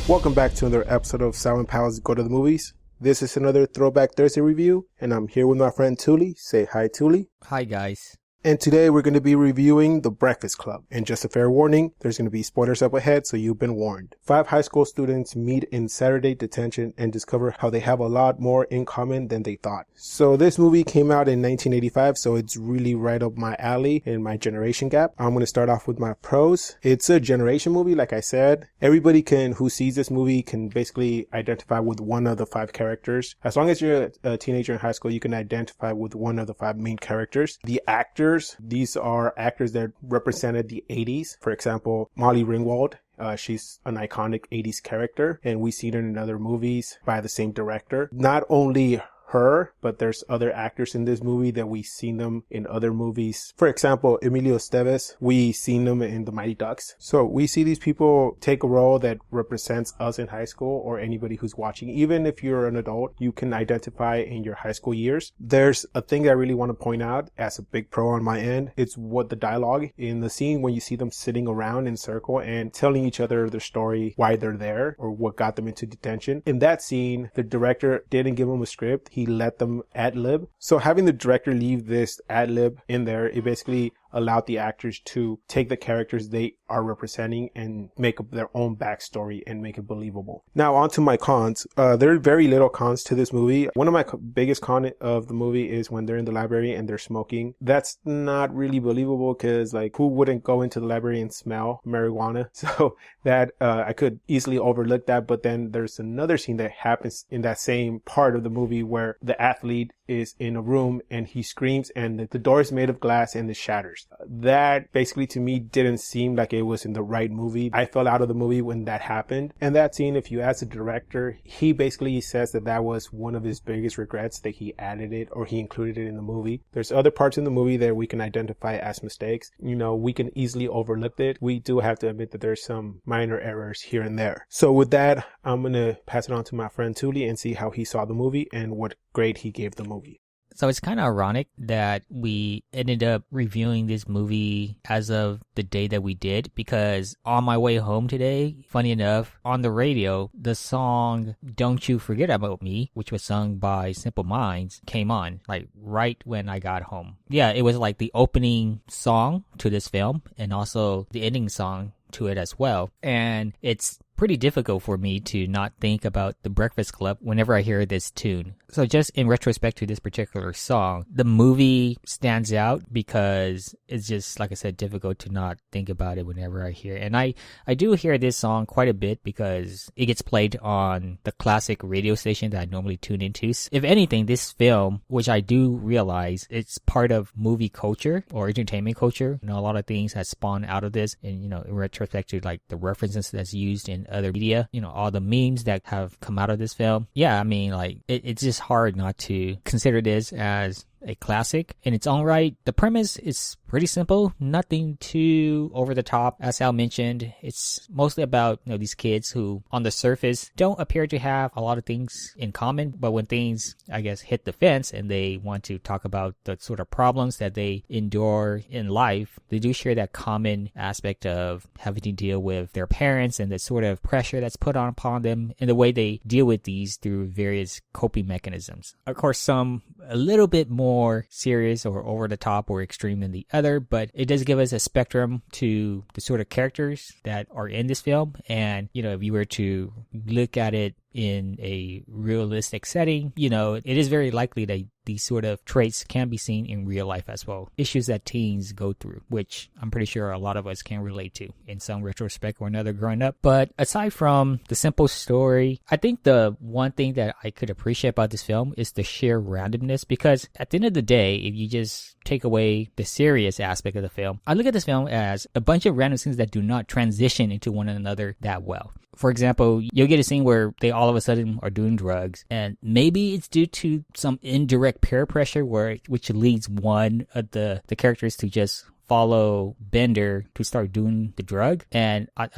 Welcome back to another episode of Silent Pals Go to the Movies. This is another Throwback Thursday review, and I'm here with my friend Touly. Say hi, Touly. Hi, guys. And today we're going to be reviewing The Breakfast Club. And just a fair warning, there's going to be spoilers up ahead, so you've been warned. 5 high school students meet in Saturday detention and discover how they have a lot more in common than they thought. So this movie came out in 1985, so it's really right up my alley in my generation gap. I'm going to start off with my pros. It's a generation movie, like I said. Everybody who sees this movie can basically identify with one of the 5 characters. As long as you're a teenager in high school, you can identify with one of the 5 main characters. The actors, these are actors that represented the 80s. For example, Molly Ringwald. She's an iconic 80s character, and we've seen her in other movies by the same director. Not only her, but there's other actors in this movie that we've seen them in other movies. For example, Emilio Estevez, we seen them in The Mighty Ducks. So we see these people take a role that represents us in high school, or anybody who's watching. Even if you're an adult, you can identify in your high school years. There's a thing that I really want to point out as a big pro on my end. It's what the dialogue in the scene when you see them sitting around in a circle and telling each other their story, why they're there, or what got them into detention. In that scene, the director didn't give them a script. He let them ad-lib. So having the director leave this ad-lib in there, it basically allowed the actors to take the characters they are representing and make up their own backstory and make it believable. Now on to my cons. There are very little cons to this movie. One of my biggest cons of the movie is when they're in the library and they're smoking. That's not really believable because who wouldn't go into the library and smell marijuana? So that I could easily overlook that. But then there's another scene that happens in that same part of the movie where the athlete is in a room and he screams and the door is made of glass and it shatters. That basically to me didn't seem like it was in the right movie. I fell out of the movie when that happened. And that scene, if you ask the director, he basically says that was one of his biggest regrets, that he added it or he included it in the movie. There's other parts in the movie that we can identify as mistakes. We can easily overlook it. We do have to admit that there's some minor errors here and there. So with that, I'm going to pass it on to my friend Touly and see how he saw the movie and what grade he gave the movie. So it's kind of ironic that we ended up reviewing this movie as of the day that we did, because on my way home today, funny enough, on the radio, the song Don't You Forget About Me, which was sung by Simple Minds, came on right when I got home. Yeah, it was the opening song to this film and also the ending song to it as well. And it's pretty difficult for me to not think about The Breakfast Club whenever I hear this tune. So just in retrospect to this particular song, the movie stands out because it's just, like I said, difficult to not think about it whenever I hear it. And I do hear this song quite a bit because it gets played on the classic radio station that I normally tune into. If anything, this film, which I do realize it's part of movie culture or entertainment culture, a lot of things have spawned out of this. And, in retrospect to the references that's used in other media, all the memes that have come out of this film. Yeah, I mean, it's just hard not to consider this as a classic in its own right. The premise is pretty simple, nothing too over the top. As Al mentioned, it's mostly about these kids who on the surface don't appear to have a lot of things in common, but when things hit the fence and they want to talk about the sort of problems that they endure in life, they do share that common aspect of having to deal with their parents and the sort of pressure that's put on upon them and the way they deal with these through various coping mechanisms. Of course, some a little bit more serious or over the top or extreme than the other, but it does give us a spectrum to the sort of characters that are in this film. And, if you were to look at it in a realistic setting, it is very likely that these sort of traits can be seen in real life as well. Issues that teens go through, which I'm pretty sure a lot of us can relate to in some retrospect or another growing up. But aside from the simple story, I think the one thing that I could appreciate about this film is the sheer randomness, because at the end of the day, if you just take away the serious aspect of the film, I look at this film as a bunch of random scenes that do not transition into one another that well. For example, you'll get a scene where they all of a sudden are doing drugs, and maybe it's due to some indirect peer pressure which leads one of the characters to just follow Bender to start doing the drug. And I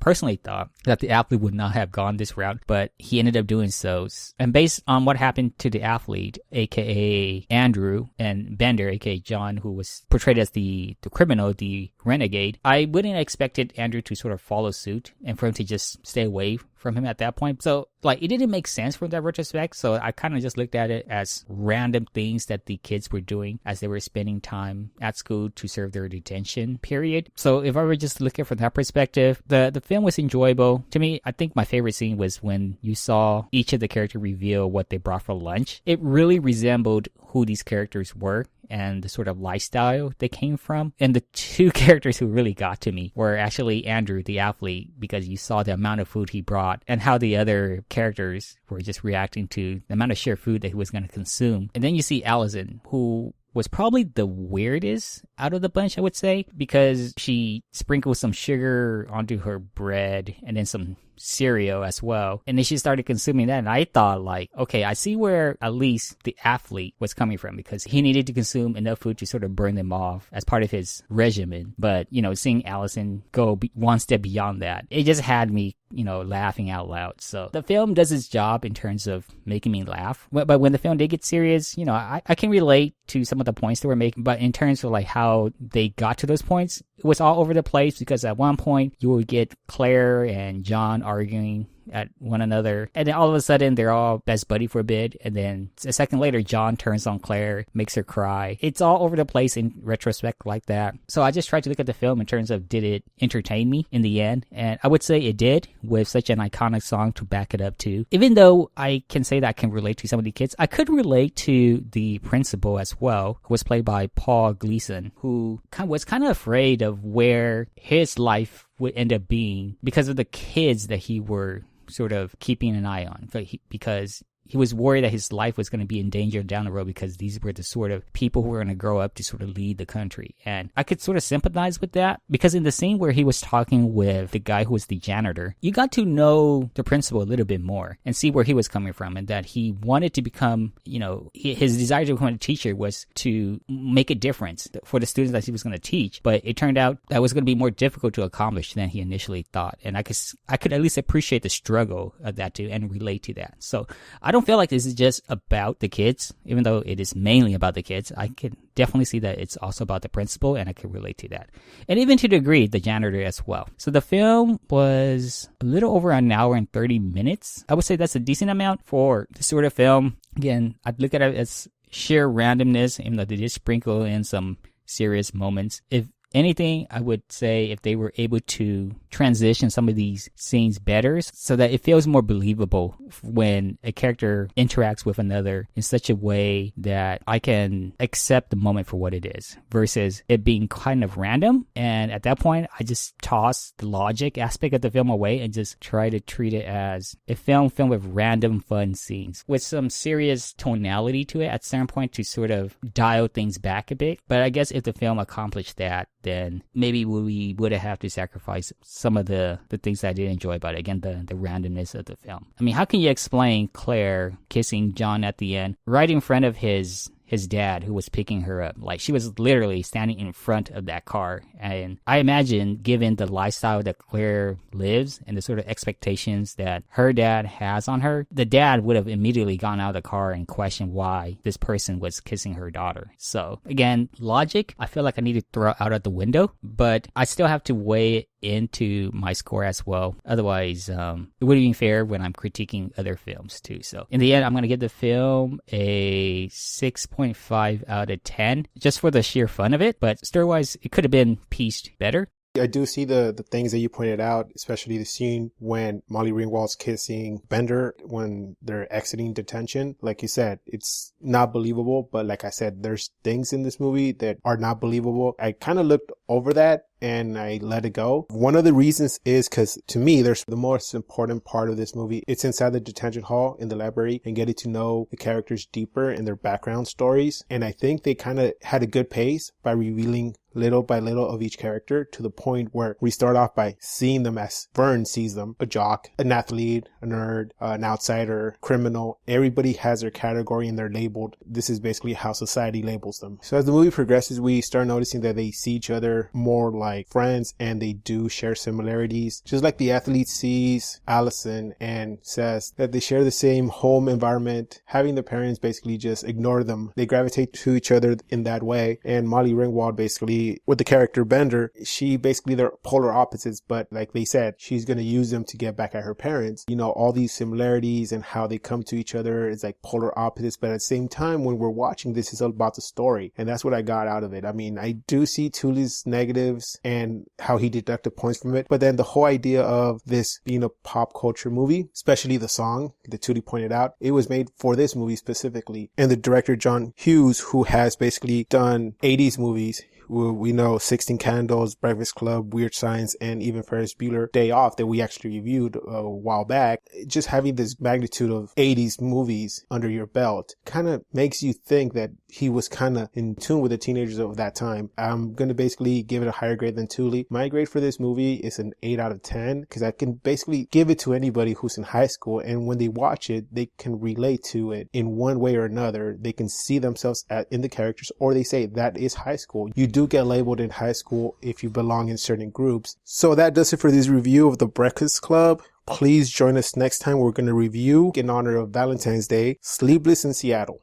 personally thought that the athlete would not have gone this route, but he ended up doing so. And based on what happened to the athlete, aka Andrew, and Bender, aka John, who was portrayed as the criminal, the renegade, I wouldn't have expected Andrew to sort of follow suit and for him to just stay away from him at that point. So like, it didn't make sense from that retrospect. So I kind of just looked at it as random things that the kids were doing as they were spending time at school to serve their detention period. So if I were just looking from that perspective, the film was enjoyable. To me, I think my favorite scene was when you saw each of the characters reveal what they brought for lunch. It really resembled who these characters were and the sort of lifestyle they came from. And the two characters who really got to me were actually Andrew, the athlete, because you saw the amount of food he brought and how the other characters were just reacting to the amount of sheer food that he was going to consume. And then you see Allison, who was probably the weirdest out of the bunch, I would say, because she sprinkled some sugar onto her bread and then some cereal as well. And then she started consuming that. And I thought like, okay, I see where at least the athlete was coming from, because he needed to consume enough food to sort of burn them off as part of his regimen. But, you know, seeing Allison go one step beyond that, it just had me, you know, laughing out loud. So the film does its job in terms of making me laugh. But when the film did get serious, you know, I can relate to some of the points they were making. But in terms of like how they got to those points, it was all over the place, because at one point you would get Claire and John arguing at one another, and then all of a sudden they're all best buddy for a bit, and then a second later John turns on Claire, makes her cry. It's all over the place in retrospect like that. So I just tried to look at the film in terms of, did it entertain me in the end? And I would say it did, with such an iconic song to back it up too. Even though I can say that I can relate to some of the kids, I could relate to the principal as well, who was played by Paul Gleason, who was kind of afraid of where his life would end up being because of the kids that he were sort of keeping an eye on, because he was worried that his life was going to be in danger down the road, because these were the sort of people who were going to grow up to sort of lead the country. And I could sort of sympathize with that, because in the scene where he was talking with the guy who was the janitor, you got to know the principal a little bit more and see where he was coming from, and that he wanted to become, you know, his desire to become a teacher was to make a difference for the students that he was going to teach. But it turned out that was going to be more difficult to accomplish than he initially thought. And I could at least appreciate the struggle of that too, and relate to that. So I don't feel like this is just about the kids, even though it is mainly about the kids. I can definitely see that it's also about the principal, and I can relate to that. And even to a degree, the janitor as well. So the film was a little over an hour and 30 minutes. I would say that's a decent amount for the sort of film. Again, I'd look at it as sheer randomness, even though they did sprinkle in some serious moments. If anything, I would say if they were able to transition some of these scenes better so that it feels more believable when a character interacts with another in such a way that I can accept the moment for what it is, versus it being kind of random. And at that point, I just toss the logic aspect of the film away and just try to treat it as a film with random fun scenes with some serious tonality to it at certain point to sort of dial things back a bit. But I guess if the film accomplished that, then maybe we would have to sacrifice some of the things that I did enjoy about it. Again, the randomness of the film. I mean, how can you explain Claire kissing John at the end right in front of his dad, who was picking her up? Like, she was literally standing in front of that car. And I imagine, given the lifestyle that Claire lives and the sort of expectations that her dad has on her, the dad would have immediately gone out of the car and questioned why this person was kissing her daughter. So again, logic, I feel like I need to throw out of the window, but I still have to weigh it into my score as well. Otherwise, it wouldn't be fair when I'm critiquing other films too. So in the end, I'm going to give the film a 6.5 out of 10, just for the sheer fun of it. But story-wise, it could have been pieced better. I do see the things that you pointed out, especially the scene when Molly Ringwald's kissing Bender when they're exiting detention. Like you said, it's not believable, but like I said, there's things in this movie that are not believable. I kind of looked over that and I let it go. One of the reasons is because to me, there's the most important part of this movie. It's inside the detention hall in the library and getting to know the characters deeper and their background stories. And I think they kind of had a good pace by revealing little by little of each character to the point where we start off by seeing them as Vern sees them: a jock, an athlete, a nerd, an outsider, criminal. Everybody has their category and they're labeled. This is basically how society labels them. So as the movie progresses, we start noticing that they see each other more like friends and they do share similarities. Just like the athlete sees Allison and says that they share the same home environment, having the parents basically just ignore them. They gravitate to each other in that way. And Molly Ringwald basically, with the character Bender, she basically, they're polar opposites, but like they said, she's going to use them to get back at her parents. You know, all these similarities and how they come to each other is like polar opposites, but at the same time, when we're watching this, it's all about the story. And that's what I got out of it. I mean, I do see Touly's negatives and how he deducted points from it, but then the whole idea of this being a pop culture movie, especially the song that Touly pointed out, it was made for this movie specifically. And the director, John Hughes, who has basically done 80s movies, we know 16 Candles, Breakfast Club, Weird Science, and even Ferris Bueller Day Off that we actually reviewed a while back. Just having this magnitude of 80s movies under your belt kind of makes you think that he was kind of in tune with the teenagers of that time. I'm going to basically give it a higher grade than Touly. My grade for this movie is an 8 out of 10 because I can basically give it to anybody who's in high school, and when they watch it, they can relate to it in one way or another. They can see themselves in the characters, or they say that is high school. You do get labeled in high school if you belong in certain groups. So that does it for this review of The Breakfast Club. Please join us next time. We're going to review, in honor of Valentine's Day, Sleepless in Seattle.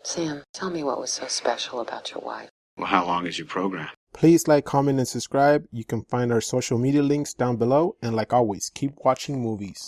Sam, tell me what was so special about your wife. Well, how long is your program? Please like, comment, and subscribe. You can find our social media links down below. And like always, keep watching movies.